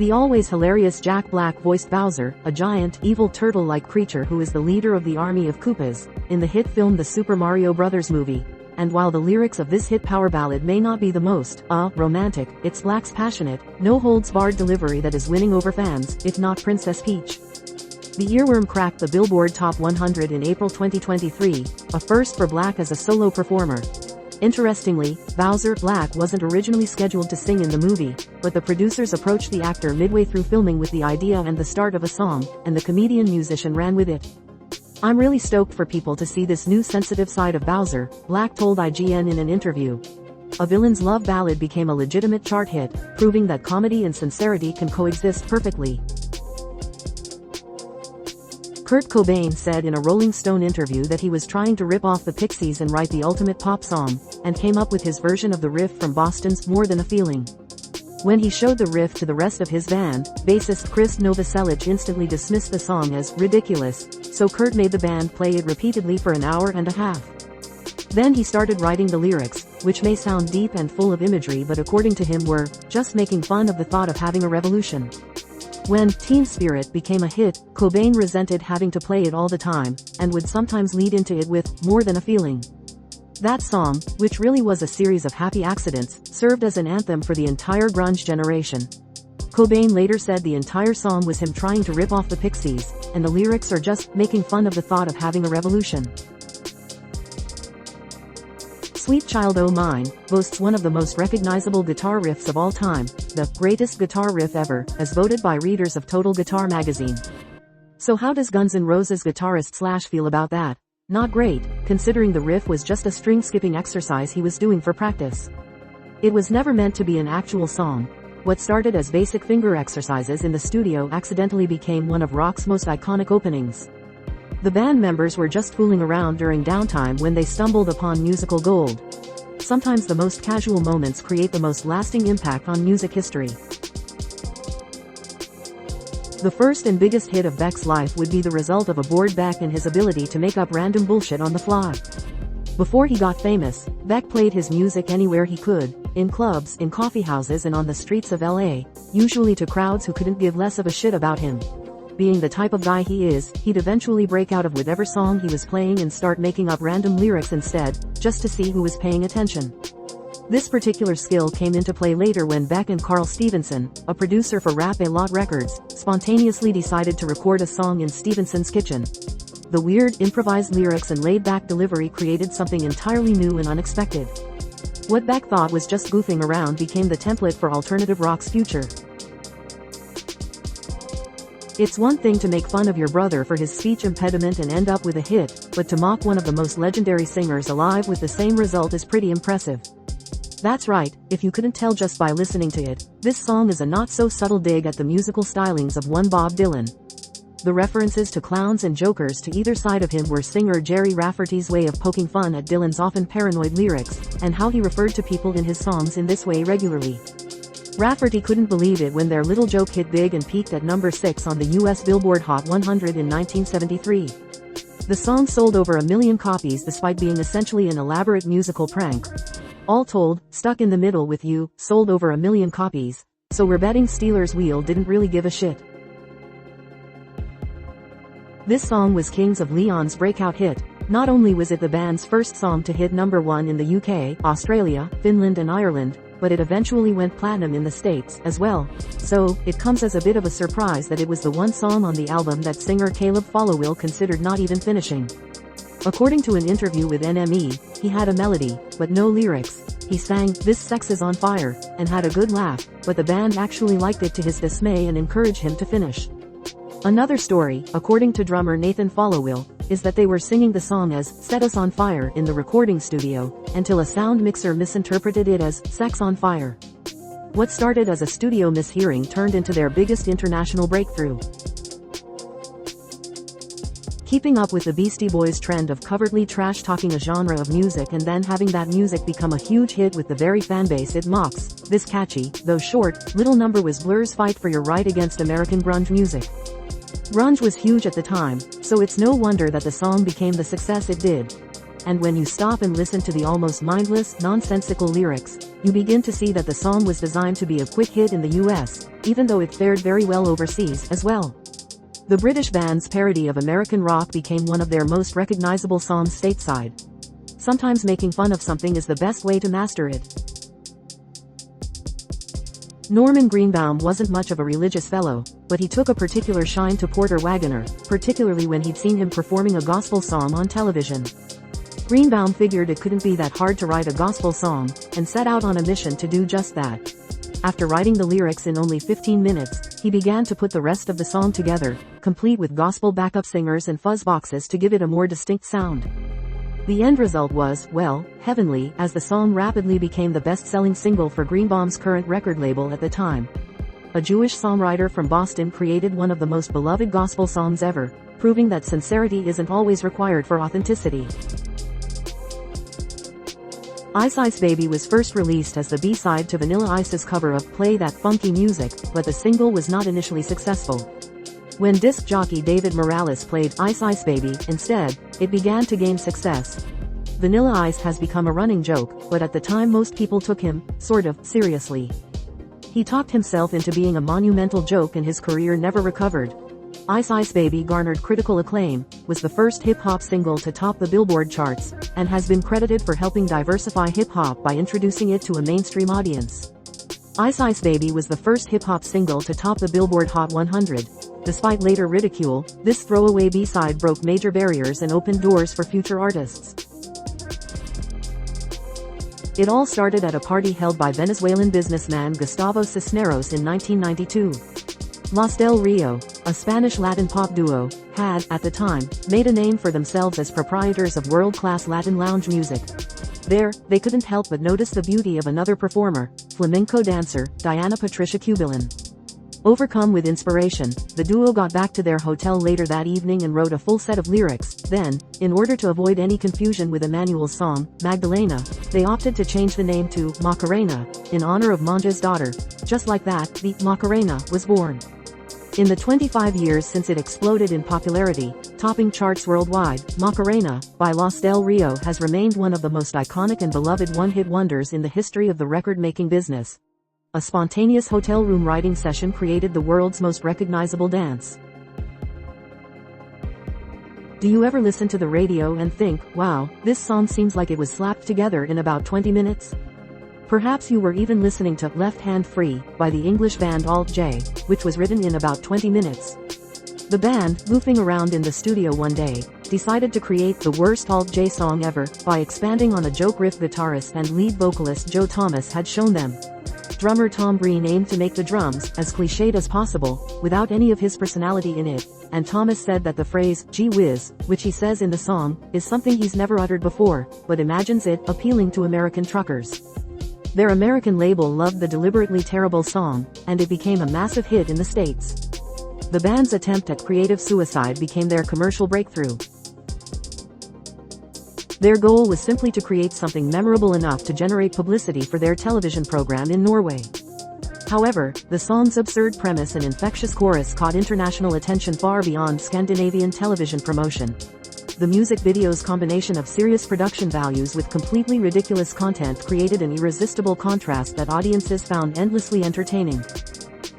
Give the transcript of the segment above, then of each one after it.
The always hilarious Jack Black voiced Bowser, a giant, evil turtle-like creature who is the leader of the army of Koopas, in the hit film The Super Mario Bros. Movie. And while the lyrics of this hit power ballad may not be the most, romantic, it's Black's passionate, no-holds-barred delivery that is winning over fans, if not Princess Peach. The earworm cracked the Billboard Top 100 in April 2023, a first for Black as a solo performer. Interestingly, Bowser Black wasn't originally scheduled to sing in the movie, but the producers approached the actor midway through filming with the idea and the start of a song, and the comedian-musician ran with it. "I'm really stoked for people to see this new sensitive side of Bowser," Black told IGN in an interview. A villain's love ballad became a legitimate chart hit, proving that comedy and sincerity can coexist perfectly. Kurt Cobain said in a Rolling Stone interview that he was trying to rip off the Pixies and write the ultimate pop song, and came up with his version of the riff from Boston's More Than a Feeling. When he showed the riff to the rest of his band, bassist Chris Novoselic instantly dismissed the song as ridiculous, so Kurt made the band play it repeatedly for an hour and a half. Then he started writing the lyrics, which may sound deep and full of imagery but according to him were just making fun of the thought of having a revolution. When Teen Spirit became a hit, Cobain resented having to play it all the time, and would sometimes lead into it with More Than a Feeling. That song, which really was a series of happy accidents, served as an anthem for the entire grunge generation. Cobain later said the entire song was him trying to rip off the Pixies, and the lyrics are just making fun of the thought of having a revolution. Sweet Child O' Mine boasts one of the most recognizable guitar riffs of all time, the greatest guitar riff ever, as voted by readers of Total Guitar magazine. So how does Guns N' Roses guitarist Slash feel about that? Not great, considering the riff was just a string-skipping exercise he was doing for practice. It was never meant to be an actual song. What started as basic finger exercises in the studio accidentally became one of rock's most iconic openings. The band members were just fooling around during downtime when they stumbled upon musical gold. Sometimes the most casual moments create the most lasting impact on music history. The first and biggest hit of Beck's life would be the result of a bored Beck and his ability to make up random bullshit on the fly. Before he got famous, Beck played his music anywhere he could, in clubs, in coffeehouses and on the streets of LA, usually to crowds who couldn't give less of a shit about him. Being the type of guy he is, he'd eventually break out of whatever song he was playing and start making up random lyrics instead, just to see who was paying attention. This particular skill came into play later when Beck and Carl Stevenson, a producer for Rap-A-Lot Records, spontaneously decided to record a song in Stevenson's kitchen. The weird, improvised lyrics and laid-back delivery created something entirely new and unexpected. What Beck thought was just goofing around became the template for alternative rock's future. It's one thing to make fun of your brother for his speech impediment and end up with a hit, but to mock one of the most legendary singers alive with the same result is pretty impressive. That's right, if you couldn't tell just by listening to it, this song is a not-so-subtle dig at the musical stylings of one Bob Dylan. The references to clowns and jokers to either side of him were singer Jerry Rafferty's way of poking fun at Dylan's often paranoid lyrics, and how he referred to people in his songs in this way regularly. Rafferty couldn't believe it when their little joke hit big and peaked at number 6 on the US Billboard Hot 100 in 1973. The song sold over 1 million copies despite being essentially an elaborate musical prank. All told, Stuck in the Middle with You sold over 1 million copies, so we're betting Stealers Wheel didn't really give a shit. This song was Kings of Leon's breakout hit. Not only was it the band's first song to hit number 1 in the UK, Australia, Finland and Ireland, but it eventually went platinum in the States as well, so it comes as a bit of a surprise that it was the one song on the album that singer Caleb Followill considered not even finishing. According to an interview with NME, he had a melody, but no lyrics. He sang, "This Sex is on Fire," and had a good laugh, but the band actually liked it to his dismay and encouraged him to finish. Another story, according to drummer Nathan Followill, is that they were singing the song as "Set Us on Fire" in the recording studio, until a sound mixer misinterpreted it as "Sex on Fire." What started as a studio mishearing turned into their biggest international breakthrough. Keeping up with the Beastie Boys' trend of covertly trash-talking a genre of music and then having that music become a huge hit with the very fanbase it mocks, this catchy, though short, little number was Blur's Fight for Your Right against American grunge music. Grunge was huge at the time, so it's no wonder that the song became the success it did. And when you stop and listen to the almost mindless, nonsensical lyrics, you begin to see that the song was designed to be a quick hit in the US, even though it fared very well overseas as well. The British band's parody of American rock became one of their most recognizable songs stateside. Sometimes making fun of something is the best way to master it. Norman Greenbaum wasn't much of a religious fellow, but he took a particular shine to Porter Wagoner, particularly when he'd seen him performing a gospel song on television. Greenbaum figured it couldn't be that hard to write a gospel song, and set out on a mission to do just that. After writing the lyrics in only 15 minutes, he began to put the rest of the song together, complete with gospel backup singers and fuzz boxes to give it a more distinct sound. The end result was, well, heavenly, as the song rapidly became the best-selling single for Greenbaum's current record label at the time. A Jewish songwriter from Boston created one of the most beloved gospel songs ever, proving that sincerity isn't always required for authenticity. Ice Ice Baby was first released as the B-side to Vanilla Ice's cover of Play That Funky Music, but the single was not initially successful. When disc jockey David Morales played Ice Ice Baby instead, it began to gain success. Vanilla Ice has become a running joke, but at the time most people took him, sort of, seriously. He talked himself into being a monumental joke and his career never recovered. Ice Ice Baby garnered critical acclaim, was the first hip-hop single to top the Billboard charts, and has been credited for helping diversify hip-hop by introducing it to a mainstream audience. Ice Ice Baby was the first hip-hop single to top the Billboard Hot 100. Despite later ridicule, this throwaway B-side broke major barriers and opened doors for future artists. It all started at a party held by Venezuelan businessman Gustavo Cisneros in 1992. Los Del Rio, a Spanish Latin pop duo, had, at the time, made a name for themselves as proprietors of world-class Latin lounge music. There, they couldn't help but notice the beauty of another performer, flamenco dancer, Diana Patricia Cubillan. Overcome with inspiration, the duo got back to their hotel later that evening and wrote a full set of lyrics. Then, in order to avoid any confusion with Emmanuel's song, Magdalena, they opted to change the name to Macarena, in honor of Monja's daughter. Just like that, the Macarena was born. In the 25 years since it exploded in popularity, topping charts worldwide, Macarena, by Los Del Rio has remained one of the most iconic and beloved one-hit wonders in the history of the record-making business. A spontaneous hotel room writing session created the world's most recognizable dance. Do you ever listen to the radio and think, wow, this song seems like it was slapped together in about 20 minutes? Perhaps you were even listening to Left Hand Free by the English band Alt J, which was written in about 20 minutes. The band, goofing around in the studio one day, decided to create the worst Alt J song ever by expanding on a joke riff guitarist and lead vocalist Joe Thomas had shown them. Drummer Tom Green aimed to make the drums as cliched as possible, without any of his personality in it, and Thomas said that the phrase, gee whiz, which he says in the song, is something he's never uttered before, but imagines it appealing to American truckers. Their American label loved the deliberately terrible song, and it became a massive hit in the States. The band's attempt at creative suicide became their commercial breakthrough. Their goal was simply to create something memorable enough to generate publicity for their television program in Norway. However, the song's absurd premise and infectious chorus caught international attention far beyond Scandinavian television promotion. The music video's combination of serious production values with completely ridiculous content created an irresistible contrast that audiences found endlessly entertaining.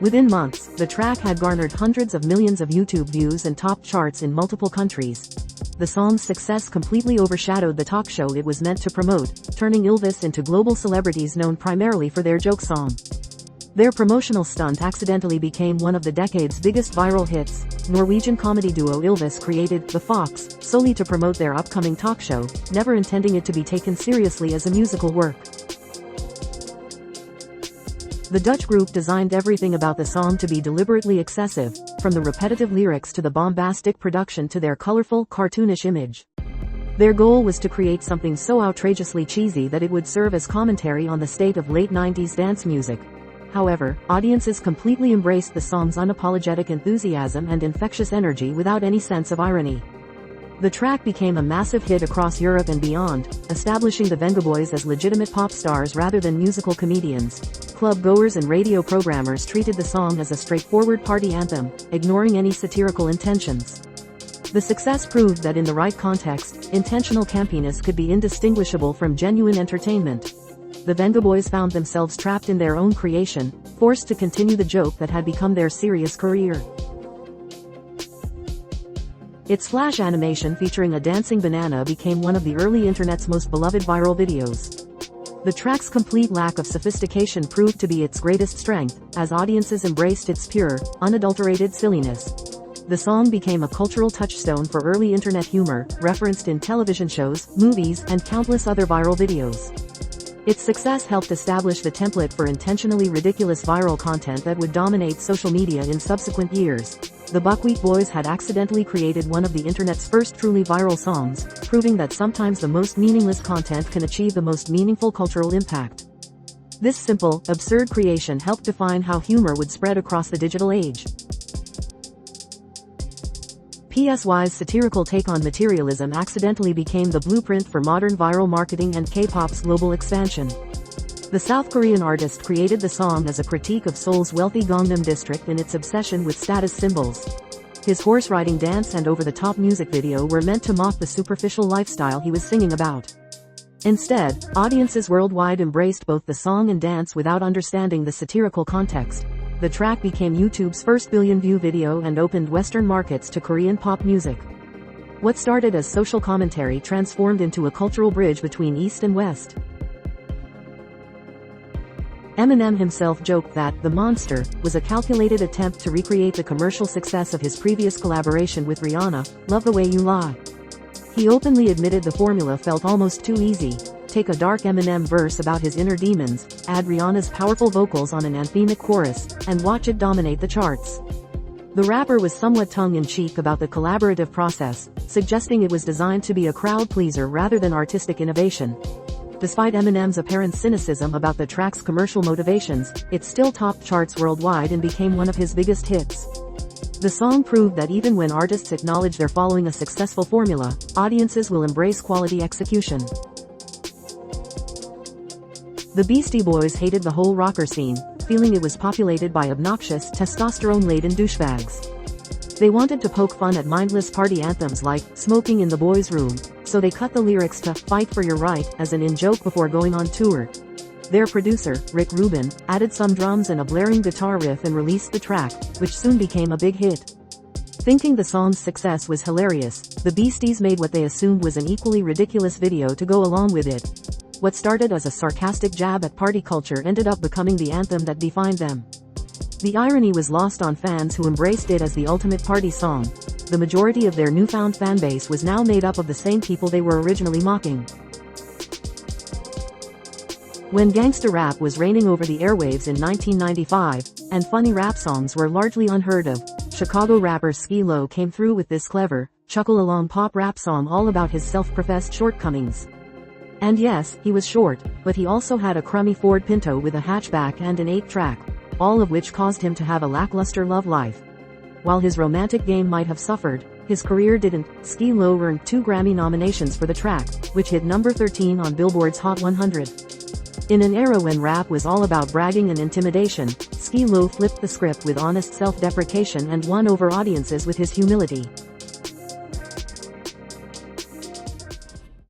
Within months, the track had garnered hundreds of millions of YouTube views and topped charts in multiple countries. The song's success completely overshadowed the talk show it was meant to promote, turning Ylvis into global celebrities known primarily for their joke song. Their promotional stunt accidentally became one of the decade's biggest viral hits. Norwegian comedy duo Ylvis created The Fox solely to promote their upcoming talk show, never intending it to be taken seriously as a musical work. The Dutch group designed everything about the song to be deliberately excessive, from the repetitive lyrics to the bombastic production to their colorful, cartoonish image. Their goal was to create something so outrageously cheesy that it would serve as commentary on the state of late 90s dance music. However, audiences completely embraced the song's unapologetic enthusiasm and infectious energy without any sense of irony. The track became a massive hit across Europe and beyond, establishing the Vengaboys as legitimate pop stars rather than musical comedians. Club goers and radio programmers treated the song as a straightforward party anthem, ignoring any satirical intentions. The success proved that in the right context, intentional campiness could be indistinguishable from genuine entertainment. the Venga Boys found themselves trapped in their own creation, forced to continue the joke that had become their serious career. Its flash animation featuring a dancing banana became one of the early internet's most beloved viral videos. The track's complete lack of sophistication proved to be its greatest strength, as audiences embraced its pure, unadulterated silliness. The song became a cultural touchstone for early internet humor, referenced in television shows, movies, and countless other viral videos. Its success helped establish the template for intentionally ridiculous viral content that would dominate social media in subsequent years. The Buckwheat Boys had accidentally created one of the internet's first truly viral songs, proving that sometimes the most meaningless content can achieve the most meaningful cultural impact. This simple, absurd creation helped define how humor would spread across the digital age. PSY's satirical take on materialism accidentally became the blueprint for modern viral marketing and K-pop's global expansion. The South Korean artist created the song as a critique of Seoul's wealthy Gangnam district and its obsession with status symbols. His horse-riding dance and over-the-top music video were meant to mock the superficial lifestyle he was singing about. Instead, audiences worldwide embraced both the song and dance without understanding the satirical context. The track became YouTube's first billion-view video and opened Western markets to Korean pop music. What started as social commentary transformed into a cultural bridge between East and West. Eminem himself joked that "The Monster" was a calculated attempt to recreate the commercial success of his previous collaboration with Rihanna, "Love the Way You Lie." He openly admitted the formula felt almost too easy. Take a dark Eminem verse about his inner demons, add Rihanna's powerful vocals on an anthemic chorus, and watch it dominate the charts. The rapper was somewhat tongue-in-cheek about the collaborative process, suggesting it was designed to be a crowd pleaser rather than artistic innovation. Despite Eminem's apparent cynicism about the track's commercial motivations, it still topped charts worldwide and became one of his biggest hits. The song proved that even when artists acknowledge they're following a successful formula, audiences will embrace quality execution. The Beastie Boys hated the whole rocker scene, feeling it was populated by obnoxious, testosterone-laden douchebags. They wanted to poke fun at mindless party anthems like "Smoking in the Boys' Room," so they cut the lyrics to "Fight for Your Right" as an in-joke before going on tour. Their producer, Rick Rubin, added some drums and a blaring guitar riff and released the track, which soon became a big hit. Thinking the song's success was hilarious, the Beasties made what they assumed was an equally ridiculous video to go along with it. What started as a sarcastic jab at party culture ended up becoming the anthem that defined them. The irony was lost on fans who embraced it as the ultimate party song. The majority of their newfound fanbase was now made up of the same people they were originally mocking. When gangsta rap was reigning over the airwaves in 1995, and funny rap songs were largely unheard of, Chicago rapper Ski Lo came through with this clever, chuckle-along pop rap song all about his self-professed shortcomings. And yes, he was short, but he also had a crummy Ford Pinto with a hatchback and an 8-track, all of which caused him to have a lackluster love life. While his romantic game might have suffered, his career didn't. Ski Lo earned 2 Grammy nominations for the track, which hit number 13 on Billboard's Hot 100. In an era when rap was all about bragging and intimidation, Ski Lo flipped the script with honest self-deprecation and won over audiences with his humility.